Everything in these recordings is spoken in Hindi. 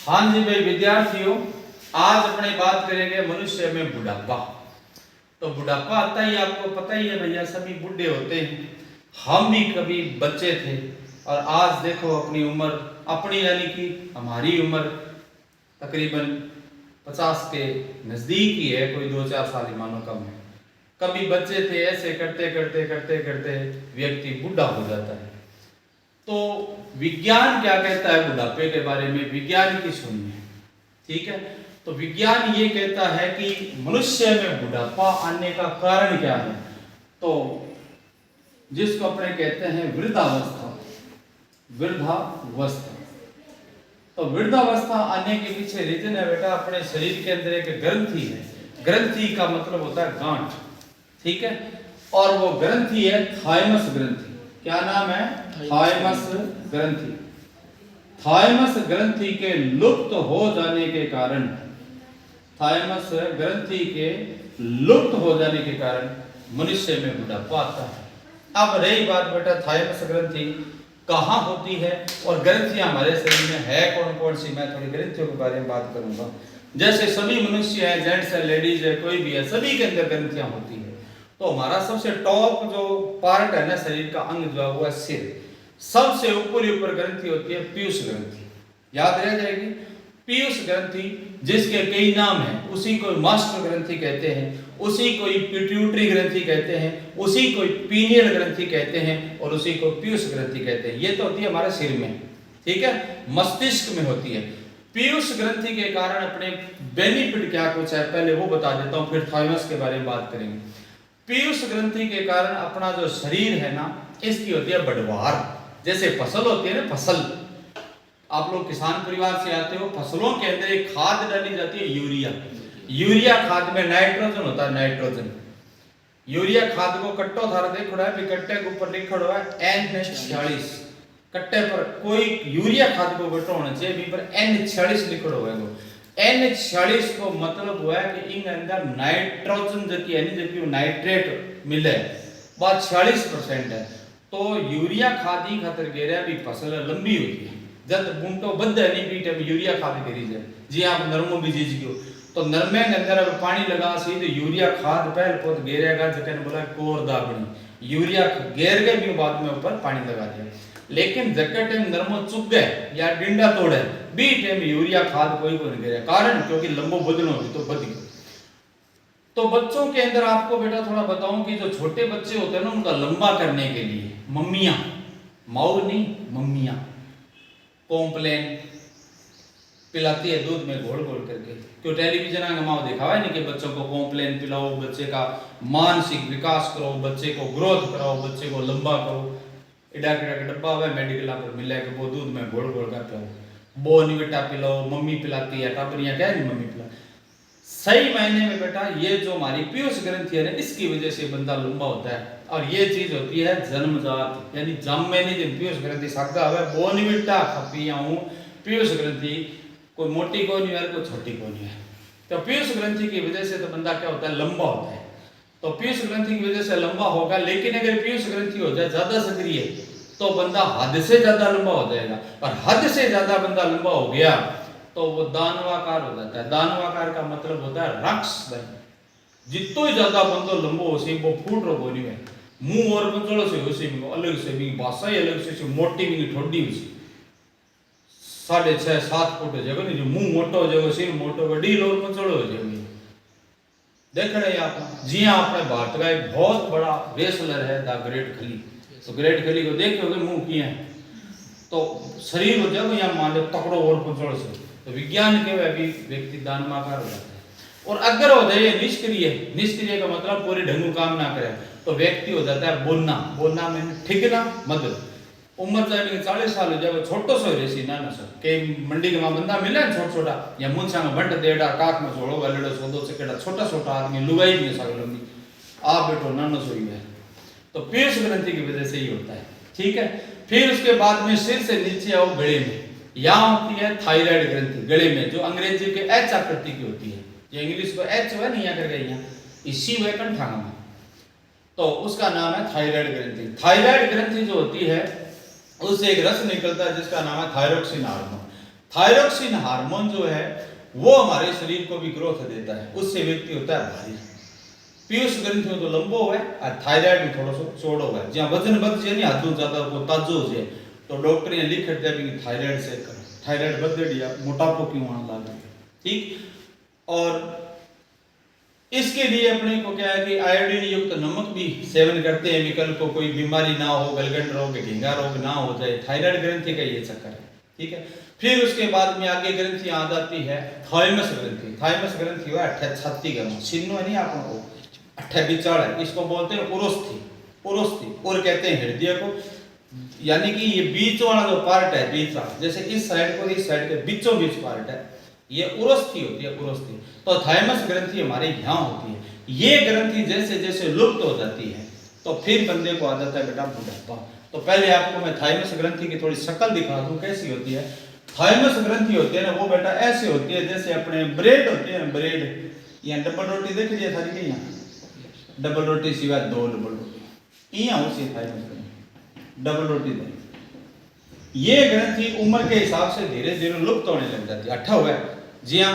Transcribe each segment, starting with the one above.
हाँ जी भाई विद्यार्थियों, आज अपने बात करेंगे मनुष्य में बुढ़ापा। तो बुढ़ापा आता ही आपको पता ही है भैया, सभी बूढ़े होते हैं। हम भी कभी बच्चे थे और आज देखो अपनी उम्र, अपनी यानी कि हमारी उम्र तकरीबन 50 के नजदीक ही है, कोई 2-4 साल ही मानो कम है। कभी बच्चे थे, ऐसे करते करते करते करते व्यक्ति बूढ़ा हो जाता है। तो विज्ञान क्या कहता है बुढ़ापे के बारे में, विज्ञान की सुनिए, ठीक है। तो विज्ञान ये कहता है कि मनुष्य में बुढ़ापा आने का कारण क्या है, तो जिसको अपने कहते हैं वृद्धावस्था। वृद्धावस्था, तो वृद्धावस्था आने के पीछे रीजन है बेटा, अपने शरीर के अंदर एक ग्रंथि है। ग्रंथि का मतलब होता है गांठ, ठीक है। और वो ग्रंथि है थाइमस ग्रंथि। क्या नाम है? थाइमस ग्रंथि। थाइमस ग्रंथि के लुप्त हो जाने के कारण, थाइमस ग्रंथि के लुप्त हो जाने के कारण मनुष्य में बुढ़ापा आता है। अब रही बात बेटा थाइमस ग्रंथि कहाँ होती है और ग्रंथियां हमारे शरीर में है कौन कौन सी, मैं थोड़ी ग्रंथियों के बारे में बात करूंगा। जैसे सभी मनुष्य हैं, जेंट्स है, लेडीज है, कोई भी है, सभी के अंदर ग्रंथियां होती है। तो हमारा सबसे टॉप जो पार्ट है ना शरीर का अंग जो है वो है सिर। सबसे ऊपर ग्रंथि होती है पीयूष ग्रंथि, याद रह जाएगी। पीयूष ग्रंथि जिसके कई नाम हैं, उसी को मास्टर ग्रंथि कहते हैं, उसी को पिट्यूटरी ग्रंथि कहते हैं, उसी को पीनियल ग्रंथि कहते हैं और उसी को पीयूष ग्रंथि कहते हैं। ये तो होती है हमारे सिर में, ठीक है, मस्तिष्क में होती है। पीयूष ग्रंथि के कारण अपने बेनिफिट क्या कुछ है पहले वो बता देता हूं, फिर थाइमस के बारे में बात करेंगे। पीयूष ग्रंथि के कारण अपना जो शरीर है ना, इसकी होती है बढ़वार। जैसे फसल होती है ना, फसल, आप लोग किसान परिवार से आते हो, फसलों के अंदर एक खाद डाली जाती है यूरिया। यूरिया खाद में नाइट्रोजन होता है, नाइट्रोजन। यूरिया खाद को कट्टो थारा देख रहा है, कट्टे के ऊपर लिखा हुआ है N46। कट्टे पर कोई यूरिया खाद को कट्टो होना चाहिए, भी पर N46 लिखा हुआ है। N46 को मतलब हुआ है कि इन अंदर नाइट्रोजन जो की यानी जो कि नाइट्रेट मिले बात 46% है। तो यूरिया खाद ही खातर गेरा भी फसल लंबी होती है, जब बूंटो बद्ध है नहीं पीटे में यूरिया खाद करी जाए। जी आप नरमो भी जीज गयो तो नरमे के अंदर अब पानी लगा सी तो यूरिया खाद पहल पोत गेरेगा, जकन बोला कोर दाबनी यूरिया गेर के भी बाद में ऊपर पानी लगा दिया। लेकिन जकट टाइम नरमो चुग गए या डिंडा तोड़े बी टाइम यूरिया खाद कोई को नहीं गिरे, कारण क्योंकि लंबो बदनो भी तो बद गयो। तो बच्चों के अंदर आपको बेटा थोड़ा बताऊं कि जो छोटे बच्चे होते हैं ना, उनका लंबा करने के लिए मम्मियां, माऊ नहीं मम्मियां, कॉम्प्लेन पिलाती है दूध में घोल घोल करके। क्यों टेलीविजन का माओ दिखावा है नहीं कि बच्चों को कॉम्प्लेन पिलाओ, बच्चे का मानसिक विकास करो, बच्चे को ग्रोथ कराओ, बच्चे को लंबा करो। इडा के डब्बा हुआ मेडिकल पर मिला है कि वो दूध में घोल घोल कर पिलाओ, बोर्नविटा पिलाओ, मम्मी पिलाती है, टाबरियां क्या नहीं मम्मी पिला। सही मायने में बेटा ये जो हमारी पीयूष ग्रंथि है ना, इसकी वजह से बंदा लंबा होता है। और ये चीज होती है जन्मजात, यानी जन्म में नहीं जब पीयूष ग्रंथि सागा हुआ बोर्नविटा खपिया हूं, पीयूष ग्रंथि कोई मोटी को नहीं है, कोई छोटी को नहीं है। तो पीयूष ग्रंथि की वजह से तो बंदा क्या होता है, लंबा होता है। तो पीयूष ग्रंथि की वजह से लंबा होगा, लेकिन अगर पीयूष ग्रंथि हो जाए ज्यादा सक्रिय तो बंदा हद से ज्यादा लंबा हो जाएगा। और हद से ज्यादा बंदा लंबा हो गया तो वो दानवाकार हो जाता है। दानवाकार का मतलब होता है राक्ष। जितो ही ज्यादा बंदो लंबो हो सी वो फूट रो बोली में मुंह और बंचड़ो से हो सी अलग से भी भाषा ही अलग से मोटी भी ठोडी हुई 6.5-7 फुट हो जाएगा नहीं, जो मुंह मोटो हो जाएगा, सिर मोटो हो डील और बंचड़ो हो जाएगी। देख रहे हैं आप जी हाँ, अपने भारत का एक बहुत बड़ा रेसलर है द ग्रेट खली। तो ग्रेट खली को देखोगे मुंह किए हैं तो शरीर हो जाएगा या मान लो तकड़ो और बंचड़ो से। तो विज्ञान के वह भी व्यक्ति दानवाकार हो जाता है। और अगर हो जाए निष्क्रिय, निष्क्रिय का मतलब पूरी ढंग काम ना करे तो व्यक्ति हो जाता है बोलना। बोलना में ठिकना मतलब उम्र चाहे 40 साल हो जाए छोटो सो रेसी ना ना सर के मंडी के बंदा मिले छोटा छोटा या मुंछा में बंट देड़ा काक में जोड़ो गलड़ो सोदो से केड़ा छोटा छोटा आदमी लुगाई नहीं सक लंबी आप बेटो नानो सोई है। तो पीयूष ग्रंथि की वजह से ही होता है, ठीक है। फिर उसके बाद में सिर से नीचे आओ गले में, यहाँ होती है थायराइड ग्रंथि गले में, जो अंग्रेजी के एच आकृति की होती है। जो इंग्लिश को एच है नहीं कर गई यहाँ इसी वे कंठांग में, तो उसका नाम है थायराइड ग्रंथि। थायराइड ग्रंथि जो होती है उससे एक रस निकलता है जिसका नाम है थायरोक्सिन हार्मोन। थायरोक्सिन हार्मोन जो है वो हमारे शरीर को भी ग्रोथ देता है, उससे व्यक्ति होता है भारी। पीयूष ग्रंथि में तो लंबो है और थायराइड में थोड़ा सो चौड़ो है। जहाँ वजन बढ़ जाए नहीं हाथों ज्यादा को ताजो हो जाए तो डॉक्टर ने लिख दिया कि थायराइड से करो, थायराइड बढ़ दिया मोटापो क्यों आने लगा। ठीक। और इसके लिए अपने को क्या है कि आयोडीन युक्त नमक भी सेवन करते हैं, विकल्प को कोई बीमारी ना हो, गलगंड रोग घेंगा रोग ना हो जाए, थायराइड ग्रंथि का ये चक्कर है। ठीक है। फिर उसके बाद में आगे ग्रंथि आ जाती है थाइमस ग्रंथि। थाइमस ग्रंथि हुआ छाती गर्म सिन्नो नहीं आपको अट्ठा बिचाड़ है, इसको बोलते हैं उरोस्थी। उरोस्थी और कहते हैं हृदय को, यानी कि ये बीच वाला जो पार्ट है बीच वाला, जैसे इस साइड को इस साइड के बीचों बीच पार्ट है, ये उरोस्थी होती है उरोस्थी। तो थाइमस ग्रंथि हमारे यहाँ होती है। ये ग्रंथि जैसे जैसे लुप्त हो जाती है तो फिर बंदे को आ जाता है बेटा बुढ़ापा। तो पहले आपको मैं थाइमस ग्रंथि की थोड़ी शक्ल दिखा दूं कैसी होती है। थाइमस ग्रंथि होती है ना वो बेटा ऐसे होती है जैसे अपने ब्रेड होती है ना, ब्रेड यहाँ डबल रोटी देख लीजिए थारी के यहाँ डबल रोटी सिवाय दो डबल रोटी यहाँ उसी थाइमस ग्रंथि डबल रोटी दे। ये ग्रंथि उम्र के हिसाब से धीरे धीरे लुप्त होने लग जाती है। अट्ठा हुआ जिया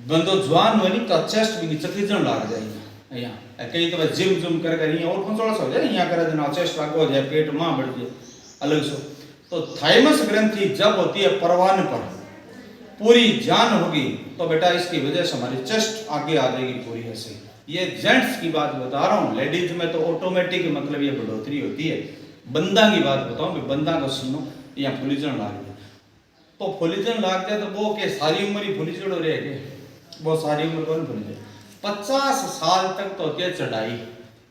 बंदो जवान हुआ नहीं तो चेस्ट भी नीचे खींचने लग जाएगा यहाँ कहीं तो जिम जुम कर यहाँ और थोड़ा सा हो जाए यहाँ कर देना चेस्ट आगे हो जाए पेट माँ बढ़ जाए अलग से। तो थाइमस ग्रंथि जब होती है परवान पर पूरी जान होगी तो बेटा इसकी वजह से हमारी चेस्ट आगे आ जाएगी पूरी ऐसे। ये जेंट्स की बात बता रहा हूँ, लेडीज में तो ऑटोमेटिक मतलब ये बढ़ोतरी होती है। बंदा की बात बताऊँ कि बंदा का सुनो या फुलीजन लाग जाए तो फुलीजन लाग जाए तो वो के सारी उम्र ही फुलीजन हो रहे वो सारी उम्र कौन फुली जाए। 50 साल तक तो होती है चढ़ाई,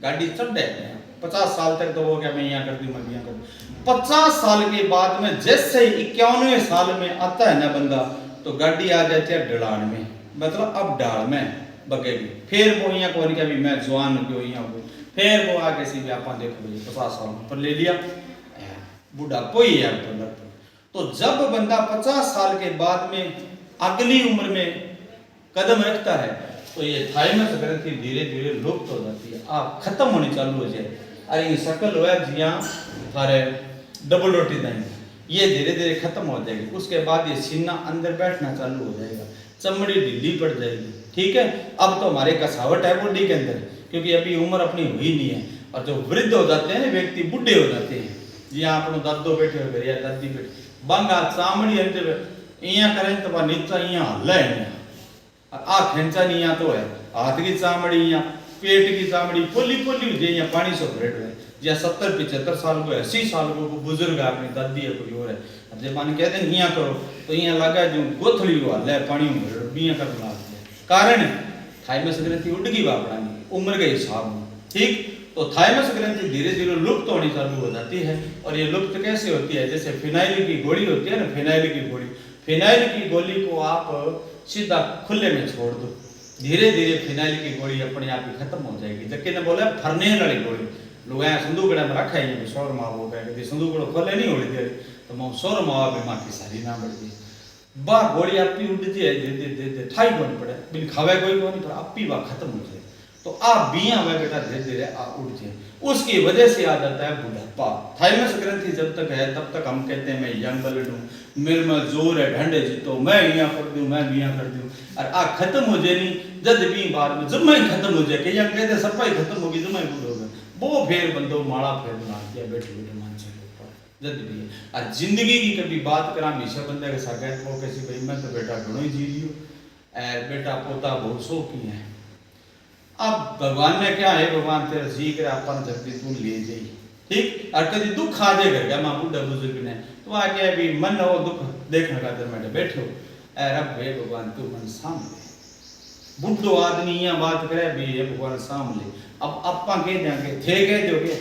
गाड़ी चढ़ जाए 50 साल तक तो वो क्या मैं यहाँ कर दूँ मैं यहाँ कर दूँ। 50 साल के बाद में जैसे 51वें साल में आता है ना बंदा तो गाड़ी आ जाती है ढलान में, मतलब अब ढाल में बगेगी। फिर वो यहाँ को क्या भी मैं जवान हो यहाँ हो फिर वो आगे से आप देखो 50 साल पर ले लिया बुढ़ापो ही है तो जब बंदा 50 साल के बाद में अगली उम्र में कदम रखता है तो ये थाइमस ग्रंथि धीरे धीरे लुप्त हो जाती है, आप खत्म होनी चालू हो जाए। अरे ये शकल हुआ जिया थारे डबल रोटी देंगे ये धीरे धीरे खत्म हो जाएगी। उसके बाद ये सीना अंदर बैठना चालू हो जाएगा, चमड़ी ढीली पड़ जाएगी। ठीक है। अब तो हमारे कसावट है बॉडी के अंदर क्योंकि अभी उम्र अपनी हुई नहीं है। और जो वृद्ध हो जाते हैं ना व्यक्ति बुढ़े हो जाते हैं जिया अपनो दादो बैठे हो या दादी बैठे बांगा चामड़ी अंदर यहाँ करें तो नीचा यहाँ हल्ला है आ खेचा नहीं यहाँ तो है हाथ की चामड़ी यहाँ पेट की चामड़ी पोली पोली हो जाए यहाँ पानी से भरेट है या 70-75 साल को 80 साल को बुजुर्ग है अपनी दादी है कोई और है जब मान कहते हैं यहाँ करो तो यहाँ लगा जो गोथड़ी को हल्ला है पानी में भरेट यहाँ करना कारण थाइमस ग्रंथि उड़ गई वापड़ा उम्र के हिसाब में। ठीक। तो थाइमस ग्रंथि धीरे धीरे लुप्त होनी चालू हो जाती है। और ये लुप्त कैसे होती है जैसे फिनाइल की गोली होती है ना, फिनाइल की गोली, फिनाइल की गोली को आप सीधा खुले में छोड़ दो धीरे धीरे फिनाइल की गोली अपने आप ही खत्म हो जाएगी। जबकि ने बोला फरनेल वाली गोली लोग यहाँ संदूकड़ा में रखा है शोर माँ हो गए संदूकड़ो खोले नहीं होली दे तो मैं शोर मावा बीमार की सारी ना बढ़ गई बा गोली आपी उड़ जाए दे दे दे ठाई कौन पड़े बिन खावे कोई कौन पर आपी बा खत्म हो जाए तो आप बिया हुआ बेटा धीरे धीरे आप उड़ जाए। उसकी वजह से आ जाता है बुढ़ापा। थाइमस ग्रंथि जब तक है तब तक हम कहते हैं मैं यंग बलड हूँ, मेरे में जोर है ढंडे जीतो मैं यहाँ कर दूँ मैं भी यहाँ कर दूँ और आ खत्म हो जाए नहीं जब भी बार में जब मैं खत्म हो जाए कि यहाँ कहते सफाई खत्म होगी जब मैं बूढ़ हो गया वो फिर बंदो माड़ा फिर बना दिया बैठे बैठे मानसिक जब भी है। और जिंदगी की कभी बात करा हमेशा बंदे के साथ वो कैसी भाई मैं तो बेटा घणो ही जी लियो बेटा पोता बहुत शौकी है। अब भगवान ने क्या है भगवान तेरा जी कर अपन जल्दी तू ले जाई। ठीक। और कभी दुख आ जाए घर मैं बूढ़ा बुजुर्ग ने तो आगे अभी मन हो दुख देखने का दर में बैठो रब हे भगवान तू मन सामने बुढ़ो आदमी यहाँ बात करे भी ये भगवान सामने। अब अपा कह देंगे थे कह दोगे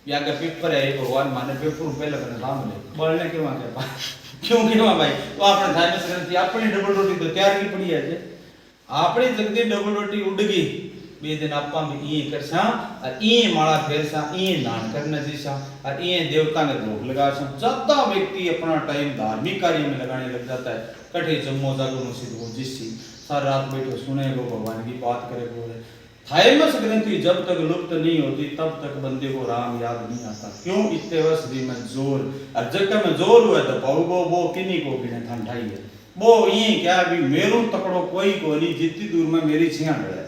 या अगर पेपर है भगवान माने पेपर पहले अपने सामने बोलने के वहाँ के क्यों क्यों भाई तो आपने थाइमस ग्रंथि अपनी डबल रोटी तो तैयार की पड़ी है आपने जल्दी डबल रोटी उड़ गई बे दिन आपा में ये करसा और ये माला फेरसा ये नान करना जैसा और ये देवता ने रोक लगा सा। ज्यादा व्यक्ति अपना टाइम धार्मिक कार्य में लगाने लग जाता है कठे जम्मो जागो मुसीद वो जिससी सारी रात बैठो सुने गो भगवान की बात करे गो थाइमस ग्रंथि जब तक लुप्त नहीं होती तब तक बंदे को राम याद नहीं आता। क्यों? इतने वर्ष भी में जोर, अब जग में जोर हुआ तो पाऊगो वो किन्हीं को भी नहीं ठंडाई है। वो ये क्या भी मेरू तकड़ो कोई को नहीं, जितनी दूर में मेरी छिया है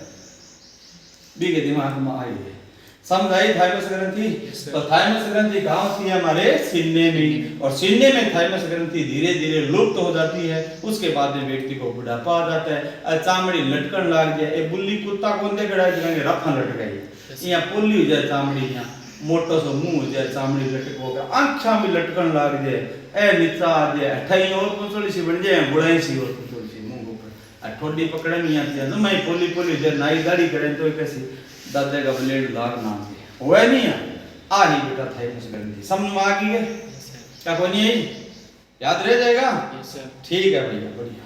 भी के दिमाग में आई है। समझाई थाइमस ग्रंथि? तो थाइमस ग्रंथि गांव थी हमारे सीने में, और सीने में थाइमस ग्रंथि धीरे धीरे लुप्त हो जाती है। उसके बाद में व्यक्ति को बुढ़ापा आ जाता है, चामड़ी लटकन लग जाए। ए बुल्ली कुत्ता को दे गड़ा जगह रफा लटक गई, यहाँ पुल्ली हो जाए चामड़ी, यहाँ मोटो सो मुंह हो जाए, चामड़ी लटक होगा, आंखा भी लटकन लग जाए, ए नीचा आ जाए, ठई और पुछोड़ी सी बन जाए, बुढ़ाई सी और पुछोड़ी सी मुंह ऊपर, ठोडी पकड़े नहीं आती है। मैं पोली पोली जे नाई दाढ़ी करें तो कैसी दादे का ब्लेड लाग ना हुआ नहीं है। आ ही बेटा थाइमस ग्रंथि समझ में आ गई है क्या? कोई नहीं याद रह जाएगा? ठीक है भैया, बढ़िया।